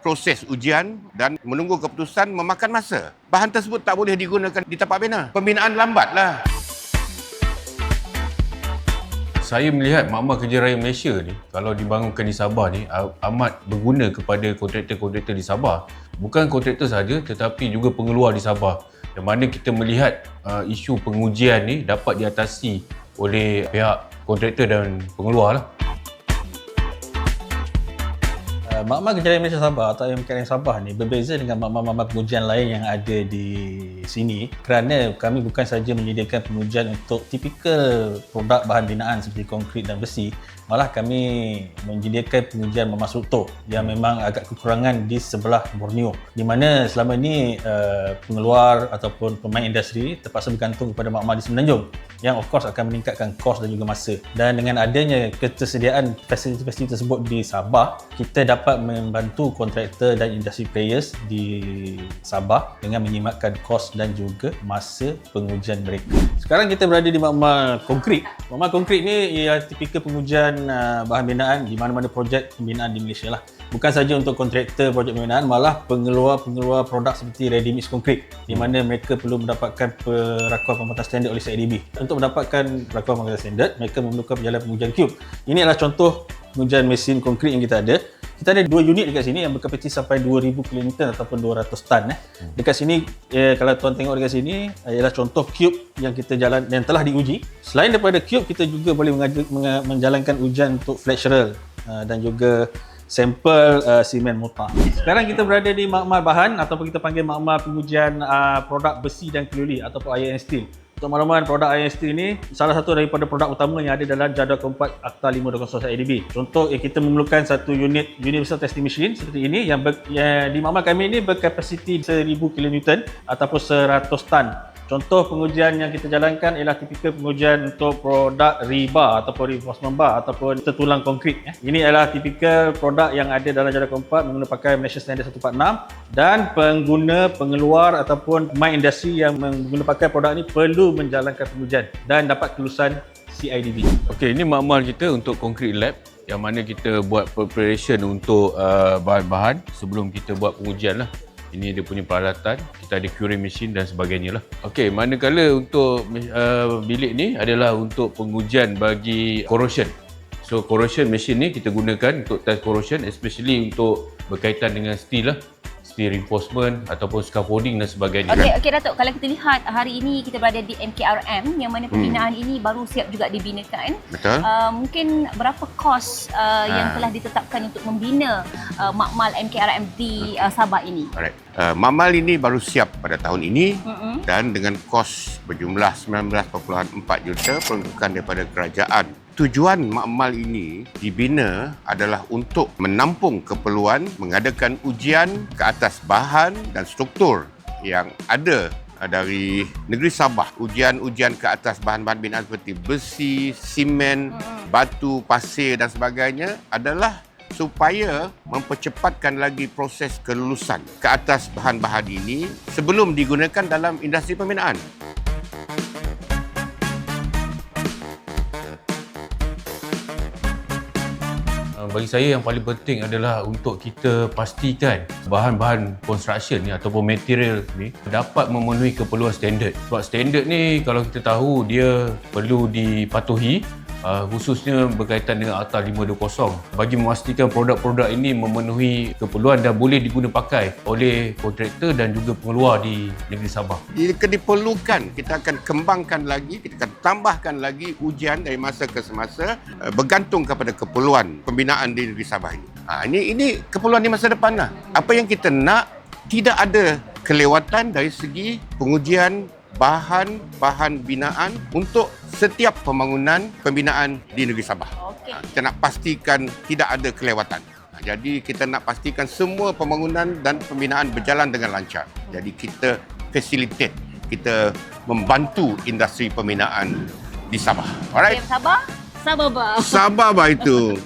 proses ujian dan menunggu keputusan memakan masa. Bahan tersebut tak boleh digunakan di tapak bina. Pembinaan lambatlah. Saya melihat Makmal Kerja Raya Malaysia ni, kalau dibangunkan di Sabah ni, amat berguna kepada kontraktor-kontraktor di Sabah. Bukan kontraktor sahaja tetapi juga pengeluar di Sabah. Yang mana kita melihat isu pengujian ni dapat diatasi oleh pihak kontraktor dan pengeluar lah. Makmal Kerja Raya Malaysia Sabah atau MKRM Sabah ni berbeza dengan makmal-makmal pengujian lain yang ada di sini kerana kami bukan sahaja menyediakan pengujian untuk tipikal produk bahan binaan seperti konkrit dan besi, malah kami menyediakan pengujian makmal struktur yang memang agak kekurangan di sebelah Borneo, di mana selama ni pengeluar ataupun pemain industri terpaksa bergantung kepada makmal di Semenanjung yang of course akan meningkatkan kos dan juga masa. Dan dengan adanya ketersediaan fasiliti-fasiliti tersebut di Sabah, kita dapat membantu kontraktor dan industri players di Sabah dengan menyimatkan kos dan juga masa pengujian mereka. Sekarang kita berada di makmal konkrit. Makmal konkrit ni ialah tipikal pengujian bahan binaan di mana-mana projek pembinaan di Malaysia lah. Bukan saja untuk kontraktor projek pembinaan, malah pengeluar produk seperti ready mix konkrit di mana mereka perlu mendapatkan perakuan pembuatan standard oleh CIDB. Untuk mendapatkan perakuan pembuatan standard, mereka memerlukan perjalanan pengujian cube. Ini adalah contoh pengujian mesin konkrit yang kita ada. Kita ada 2 unit dekat sini yang berkapasiti sampai 2000 kN ataupun 200 tan. Dekat sini, kalau tuan tengok dekat sini, ialah contoh cube yang kita jalan yang telah diuji. Selain daripada cube, kita juga boleh menjalankan ujian untuk flexural dan juga sampel simen mortar. Sekarang kita berada di makmal bahan ataupun kita panggil makmal pengujian produk besi dan keluli ataupun iron steel. Untuk makluman, produk iron steel ini salah satu daripada produk utama yang ada dalam jadual keempat Akta 520 IDB. Contoh, kita memerlukan satu unit universal testing machine seperti ini yang di makmal kami ini berkapasiti 1000 kN ataupun 100 tan. Contoh pengujian yang kita jalankan ialah tipikal pengujian untuk produk rebar ataupun reinforcement bar ataupun tertulang konkrit. Ini adalah tipikal produk yang ada dalam jadual keempat menggunakan pakai Malaysia Standard 146 dan pengguna, pengeluar ataupun pemain industri yang menggunakan pakai produk ini perlu menjalankan pengujian dan dapat kelulusan CIDB. Okey, ini makmal kita untuk Concrete Lab yang mana kita buat preparation untuk bahan-bahan sebelum kita buat pengujian lah. Ini dia punya peralatan, kita ada curing machine dan sebagainya lah. Okey, manakala untuk bilik ni adalah untuk pengujian bagi corrosion. So corrosion machine ni kita gunakan untuk test corrosion, especially untuk berkaitan dengan steel lah. Steel reinforcement ataupun scaffolding dan sebagainya. Okey Datuk, kalau kita lihat hari ini kita berada di MKRM yang mana pembinaan ini baru siap juga dibinakan. Betul. Mungkin berapa kos yang telah ditetapkan untuk membina makmal MKRM di Sabah ini? Alright. Makmal ini baru siap pada tahun ini dan dengan kos berjumlah 19.4 juta peruntukan daripada kerajaan. Tujuan makmal ini dibina adalah untuk menampung keperluan mengadakan ujian ke atas bahan dan struktur yang ada dari negeri Sabah. Ujian-ujian ke atas bahan-bahan binaan seperti besi, simen, batu, pasir dan sebagainya adalah supaya mempercepatkan lagi proses kelulusan ke atas bahan-bahan ini sebelum digunakan dalam industri pembinaan. Bagi saya yang paling penting adalah untuk kita pastikan bahan-bahan construction ni ataupun material ni dapat memenuhi keperluan standard. Sebab standard ni kalau kita tahu dia perlu dipatuhi khususnya berkaitan dengan Akta 520 bagi memastikan produk-produk ini memenuhi keperluan dan boleh diguna pakai oleh kontraktor dan juga pengeluar di negeri Sabah. Jika diperlukan, kita akan kembangkan lagi, kita akan tambahkan lagi ujian dari masa ke semasa bergantung kepada keperluan pembinaan di negeri Sabah ini. Ini keperluan di masa depan lah. Apa yang kita nak, tidak ada kelewatan dari segi pengujian bahan binaan untuk setiap pembangunan pembinaan di negeri Sabah. Kita nak pastikan tidak ada kelewatan. Jadi kita nak pastikan semua pembangunan dan pembinaan berjalan dengan lancar. Jadi kita facilitate, kita membantu industri pembinaan di Sabah. Alright? Sabah? Sabah bah. Sabah bah itu.